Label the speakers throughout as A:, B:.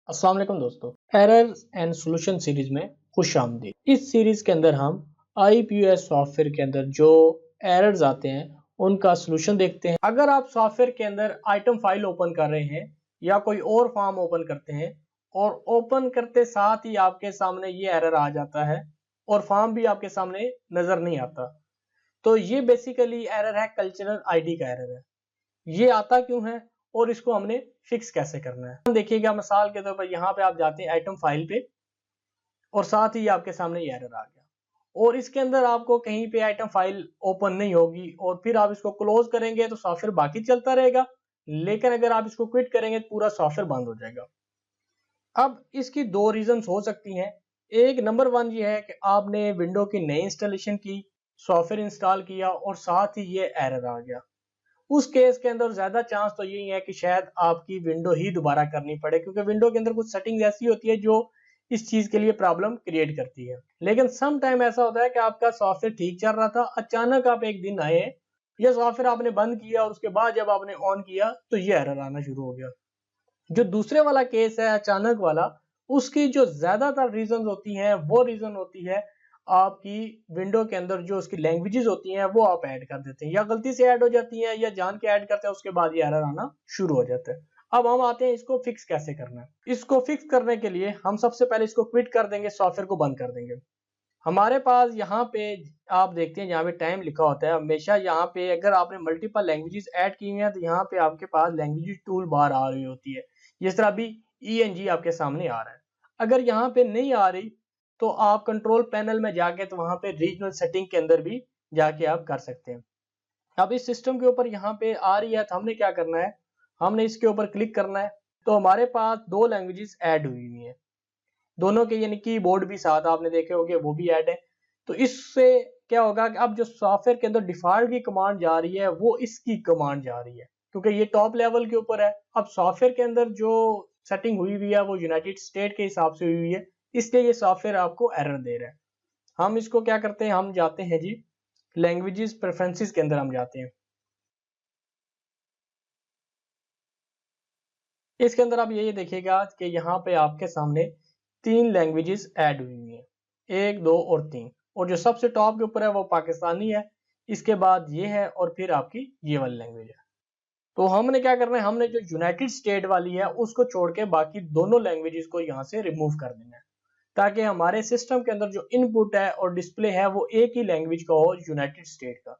A: अस्सलाम वालेकुम दोस्तों, एरर्स एंड सॉल्यूशन सीरीज में खुश आमदीद। इस सीरीज के अंदर हम IPS सॉफ्टवेयर के अंदर जो एरर्स आते हैं उनका सॉल्यूशन देखते हैं। अगर आप सॉफ्टवेयर के अंदर आइटम फाइल ओपन कर रहे हैं या कोई और फॉर्म ओपन करते हैं और ओपन करते साथ ही आपके सामने ये एरर आ जाता है और फॉर्म भी आपके सामने नजर नहीं आता, तो ये बेसिकली एरर है, कल्चरल ID का एरर है। ये आता क्यों है और इसको हमने फिक्स कैसे करना है, देखिएगा। मिसाल के तौर पर यहाँ पे आप जाते हैं आइटम फाइल पे और साथ ही आपके सामने ये एरर आ गया और इसके अंदर आपको कहीं पे आइटम फाइल ओपन नहीं होगी और फिर आप इसको क्लोज करेंगे तो सॉफ्टवेयर बाकी चलता रहेगा, लेकिन अगर आप इसको क्विट करेंगे तो पूरा सॉफ्टवेयर बंद हो जाएगा। अब इसकी दो रीजन हो सकती हैं। एक नंबर 1 ये है कि आपने विंडो की नई इंस्टॉलेशन की, सॉफ्टवेयर इंस्टॉल किया और साथ ही ये एरर आ गया। उस केस के अंदर ज्यादा चांस तो यही है कि शायद आपकी विंडो ही दोबारा करनी पड़े, क्योंकि विंडो के अंदर कुछ सेटिंग ऐसी होती है जो इस चीज के लिए प्रॉब्लम क्रिएट करती है। लेकिन सम टाइम ऐसा होता है कि आपका सॉफ्टवेयर ठीक चल रहा था, अचानक आप एक दिन आए, ये सॉफ्टवेयर आपने बंद किया और उसके बाद जब आपने ऑन किया तो ये एरर आना शुरू हो गया। जो दूसरे वाला केस है अचानक वाला, उसकी जो ज्यादातर रीजन होती हैं वो रीजन होती है आपकी विंडो के अंदर जो उसकी लैंग्वेजेस होती हैं वो आप ऐड कर देते हैं, या गलती से ऐड हो जाती हैं या जान के ऐड करते हैं, उसके बाद ये एरर आना शुरू हो जाता है। अब हम आते हैं इसको फिक्स कैसे करना है। इसको फिक्स करने के लिए हम सबसे पहले इसको क्विट कर देंगे, सॉफ्टवेयर को बंद कर देंगे। हमारे पास यहाँ पे आप देखते हैं, यहाँ पे टाइम लिखा होता है हमेशा। यहाँ पे अगर आपने मल्टीपल लैंग्वेजेस ऐड की हुई हैं तो यहाँ पे आपके पास लैंग्वेज टूल बार आ रही होती है, जिस तरह अभी ENG आपके सामने आ रहा है। अगर यहाँ पे नहीं आ रही तो आप कंट्रोल पैनल में जाके तो वहां पे रीजनल सेटिंग के अंदर भी जाके आप कर सकते हैं। अब इस सिस्टम के ऊपर यहाँ पे आ रही है तो हमने क्या करना है, हमने इसके ऊपर क्लिक करना है। तो हमारे पास दो लैंग्वेजेस ऐड हुई हुई हैं, दोनों के यानी कीबोर्ड भी साथ आपने देखे होंगे वो भी ऐड है। तो इससे क्या होगा कि अब जो सॉफ्टवेयर के अंदर डिफॉल्ट की कमांड जा रही है वो इसकी कमांड जा रही है, क्योंकि ये टॉप लेवल के ऊपर है। अब सॉफ्टवेयर के अंदर जो सेटिंग हुई हुई है वो यूनाइटेड स्टेट के हिसाब से हुई हुई है, इसलिए ये सॉफ्टवेयर आपको एरर दे रहा है। हम इसको क्या करते हैं, हम जाते हैं जी लैंग्वेजेस प्रेफरेंसेस के अंदर हम जाते हैं। इसके अंदर आप ये देखिएगा कि यहाँ पे आपके सामने 3 लैंग्वेजेस ऐड हुई हुई हैं, 1, 2 और 3, और जो सबसे टॉप के ऊपर है वो पाकिस्तानी है, इसके बाद ये है और फिर आपकी ये वाली लैंग्वेज है। तो हमने क्या करना है, हमने जो यूनाइटेड स्टेट वाली है उसको छोड़ के बाकी दोनों लैंग्वेजेस को यहाँ से रिमूव कर देना है, ताकि हमारे सिस्टम के अंदर जो इनपुट है और डिस्प्ले है वो एक ही लैंग्वेज का हो, यूनाइटेड स्टेट का।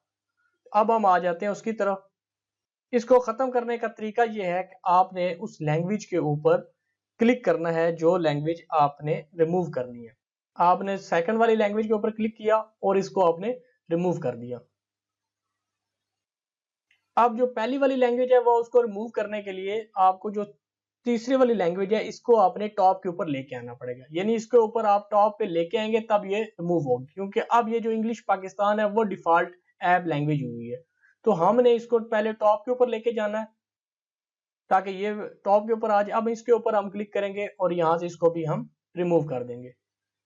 A: अब हम आ जाते हैं उसकी तरफ। इसको खत्म करने का तरीका ये है कि आपने उस लैंग्वेज के ऊपर क्लिक करना है जो लैंग्वेज आपने रिमूव करनी है। आपने सेकंड वाली लैंग्वेज के ऊपर क्लिक किया और इसको आपने रिमूव कर दिया। अब जो पहली वाली लैंग्वेज है वो उसको रिमूव करने के लिए आपको जो तीसरी वाली लैंग्वेज है इसको आपने टॉप के ऊपर लेके आना पड़ेगा, यानी इसके ऊपर आप टॉप पे लेके आएंगे तब ये रिमूव होगी, क्योंकि अब ये जो इंग्लिश पाकिस्तान है वो डिफॉल्ट ऐप लैंग्वेज हुई है। तो हमने इसको पहले टॉप के ऊपर लेके जाना है ताकि ये टॉप के ऊपर आ जाए। अब इसके ऊपर हम क्लिक करेंगे और यहाँ से इसको भी हम रिमूव कर देंगे।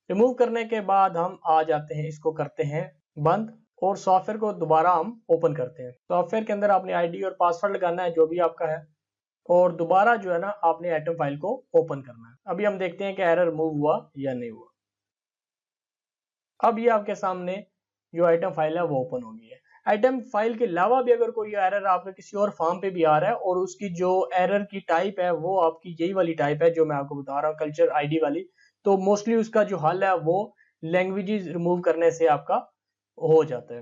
A: रिमूव करने के बाद हम आ जाते हैं, इसको करते हैं बंद और सॉफ्टवेयर को दोबारा हम ओपन करते हैं। सॉफ्टवेयर के अंदर आपने ID और पासवर्ड लगाना है जो भी आपका है, और दोबारा जो है ना आपने आइटम फाइल को ओपन करना है। अभी हम देखते हैं कि एरर रिमूव हुआ या नहीं हुआ। अब ये आपके सामने जो आइटम फाइल है वो ओपन हो गई है। आइटम फाइल के अलावा भी अगर कोई एरर आपके किसी और फॉर्म पे भी आ रहा है और उसकी जो एरर की टाइप है वो आपकी यही वाली टाइप है जो मैं आपको बता रहा हूँ, कल्चर ID वाली, तो मोस्टली उसका जो हल है वो लैंग्वेजेस रिमूव करने से आपका हो जाता है।